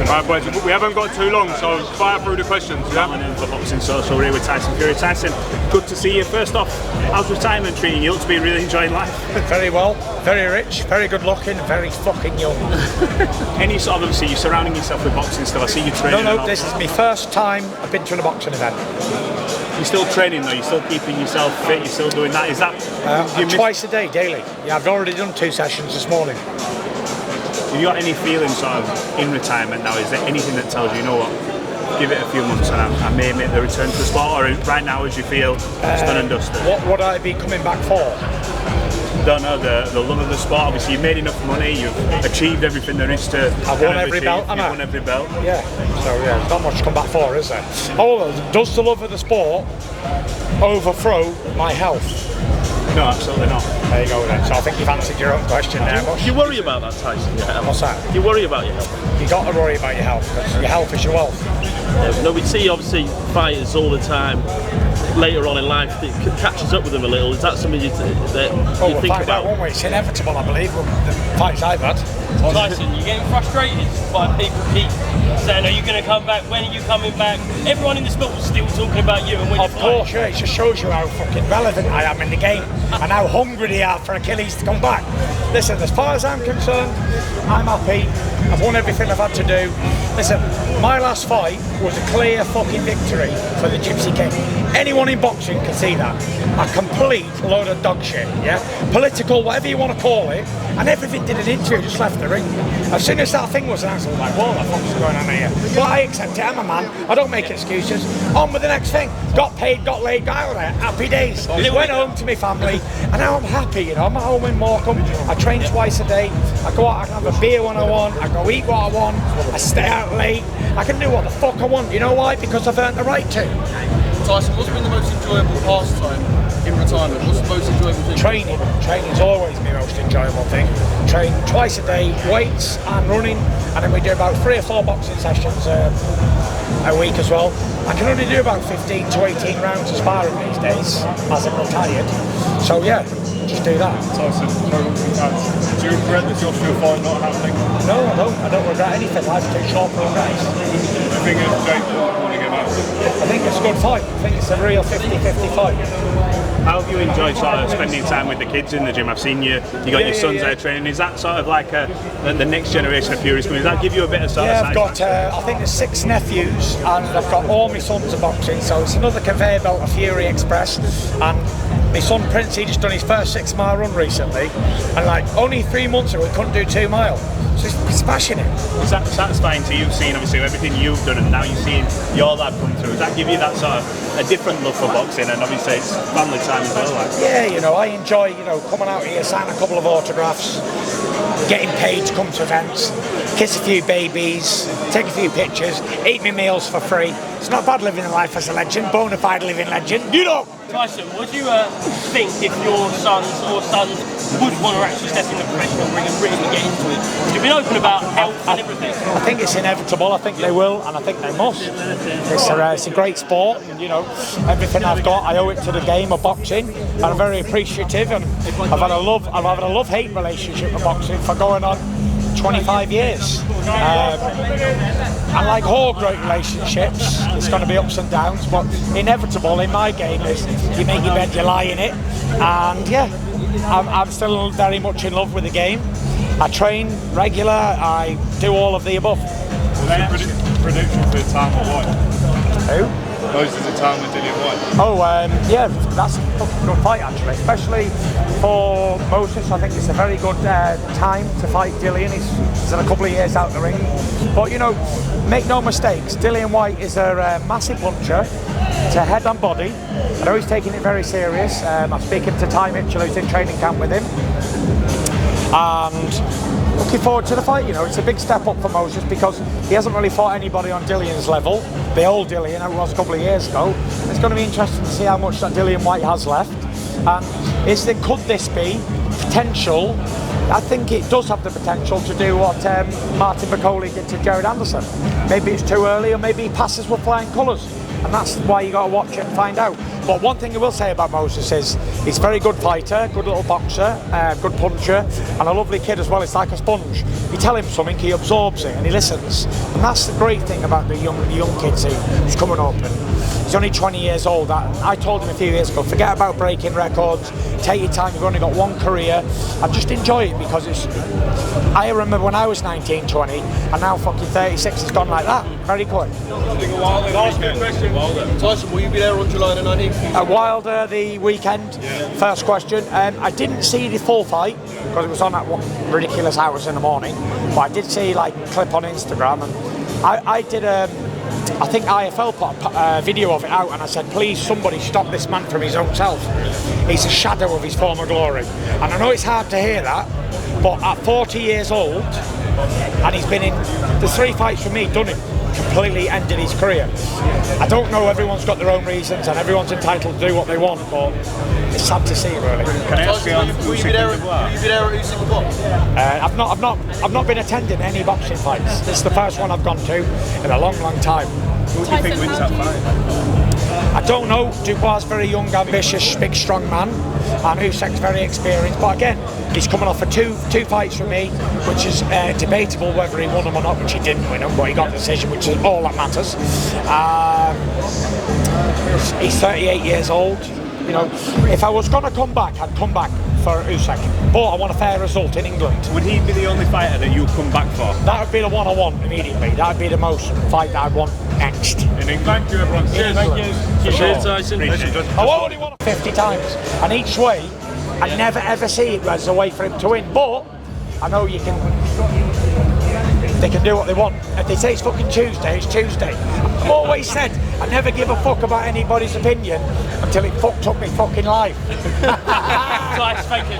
Right, boys, we haven't got too long, so fire through the questions. I'm in for Boxing Social here with Tyson Fury. Tyson, good to see you. First off, how's retirement treating you? Looks to be really enjoying life. Very well, very rich, very good looking, very fucking young. Any sort of, obviously, you're surrounding yourself with boxing stuff. I see you training. No, this is my first time I've been to a boxing event. You're still training though, you're still keeping yourself fit, you're still doing that. Is that twice a day, daily? Yeah, I've already done 2 sessions this morning. Have you got any feeling sort of in retirement now? Is there anything that tells you, you know what, give it a few months and I may make the return to the sport, or right now as you feel it's done and dusted? What would I be coming back for? Don't know, the love of the sport. Obviously you've made enough money, you've achieved everything there is to I've won every belt, you've won every belt. Yeah, so yeah, there's not much to come back for, is there? Oh, does the love of the sport overthrow my health? No, absolutely not. There you go then. So I think you've answered your own question there. Do you worry about that, Tyson? What's that? Do you worry about your health? You got to worry about your health, because your health is your wealth. No, we see obviously fighters all the time. Later on in life, it catches up with them a little. Is that something you think about? One way, it's inevitable, I believe, with the fights I've had. Tyson, you're getting frustrated by people keep saying, are you going to come back? When are you coming back? Everyone in the sport was still talking about you and when Of course, yeah, it just shows you how fucking relevant I am in the game and how hungry they are for Achilles to come back. Listen, as far as I'm concerned, I'm happy. I've won everything I've had to do. Listen, my last fight was a clear fucking victory for the Gypsy King. Anyone in boxing can see that. A complete load of dog shit, yeah? Political, whatever you want to call it, and everything did an interview, just left the ring. As soon as that thing was announced, I was like, what the fuck's going on here? But I accept it, I'm a man, I don't make excuses. On with the next thing. Got paid, got laid, got out of there. Happy days. Went home to my family, and now I'm happy, you know. I'm at home in Morecambe, I train twice a day, I go out, I can have a beer when I want, I go eat what I want, I stay out late, I can do what the fuck I want. You know why? Because I've earned the right to. Tyson, what's been the most enjoyable pastime in retirement? What's the most enjoyable thing? Training. Training's always my most enjoyable thing. Train twice a day, weights and running, and then we do about 3 or 4 boxing sessions a week as well. I can only do about 15 to 18 rounds of sparring these days, as I'm retired. So yeah, just do that. Tyson, do you regret the Joshua fight not happening? No, I don't. I don't regret anything. Life's too short for regrets. I think it's Jake calling him out. I think it's a good fight. I think it's a real 50-50 fight. How have you enjoyed sort of spending time with the kids in the gym? I've seen you got your sons there training. Is that sort of like the next generation of Furies coming? Does that give you a bit of sort of I've got, I think there's 6 nephews, and I've got all my sons are boxing, so it's another conveyor belt of Fury Express. And my son Prince, he just done his first 6-mile run recently, and like only 3 months ago he couldn't do 2 miles. So he's smashing it. Is that satisfying to you, seeing obviously everything you've done and now you're seeing your lad come through? Does that give you that sort of a different love for boxing, and obviously it's family time as well? Like? Yeah, you know, I enjoy, you know, coming out here, signing a couple of autographs, getting paid to come to events, kiss a few babies, take a few pictures, eat my meals for free. It's not bad living a life as a legend, bona fide living legend. You know. Tyson, would you think if your sons would want to actually step in the professional ring and really get into it? You've been open about health and everything. I think it's inevitable. I think they will, and I think they must. It's a great sport, and you know, everything I've got, I owe it to the game of boxing, and I'm very appreciative. And I've had a love-hate relationship with boxing for going on 25 years. And like all great relationships, there's going to be ups and downs, but inevitable in my game is you make your bed, you lie in it, and yeah, I'm still very much in love with the game. I train regular, I do all of the above. What's your prediction for the time of White? Who? Moses the time with Dillian White. Oh, yeah, that's a good fight actually, especially for Moses. I think it's a very good time to fight Dillian. He's in a couple of years out the ring. But you know, make no mistakes, Dillian White is a massive puncher to head and body. I know he's taking it very serious. I'm speaking to Ty Mitchell, who's in training camp with him. And looking forward to the fight. You know, it's a big step up for Moses because he hasn't really fought anybody on Dillian's level. The old Dillian, who was a couple of years ago. It's going to be interesting to see how much that Dillian White has left. And could this be potential? I think it does have the potential to do what Martin Bacoli did to Jared Anderson. Maybe it's too early, or maybe he passes with flying colours. And that's why you got to watch it and find out. But one thing I will say about Moses is he's a very good fighter, good little boxer, good puncher, and a lovely kid as well. It's like a sponge. You tell him something, he absorbs it and he listens. And that's the great thing about the young kids who's coming up. And he's only 20 years old. I told him a few years ago, forget about breaking records, take your time, you've only got one career, and just enjoy it, because I remember when I was 19, 20, and now fucking 36 has gone like that, very quick. Tyson, will you be there on July the 19th? Wilder the weekend, first question. I didn't see the full fight, because it was on at ridiculous hours in the morning, but I did see like a clip on Instagram, and I did I think IFL put a video of it out, and I said, please somebody stop this man from his own self. He's a shadow of his former glory. And I know it's hard to hear that, but at 40 years old, and he's been in the 3 fights for me, done him, completely ended his career. I don't know, everyone's got their own reasons and everyone's entitled to do what they want, but it's sad to see, really. Can I ask you on Will you be there at Usyk-Dubois? I've not been attending any boxing fights. This is the first one I've gone to in a long time. Who do you think wins that fight? I don't know. Dubois is very young, ambitious, big, strong man, and Usyk's very experienced. But again, he's coming off for two fights for me, which is debatable whether he won them or not, which he didn't win them, but he got the decision, which is all that matters. He's 38 years old. You know, if I was going to come back, I'd come back for Usyk. But I want a fair result in England. Would he be the only fighter that you'd come back for? That would be the one I want immediately. That would be the most fight that I'd want next. In England. Thank you, everyone. Cheers. Thank you. Cheers, Tyson. I only won 50 times, and each way, I never ever see it as a way for him to win. But I know they can do what they want. If they say it's fucking Tuesday, it's Tuesday. I've always said I never give a fuck about anybody's opinion until it fucked up my fucking life. Guys, thank you.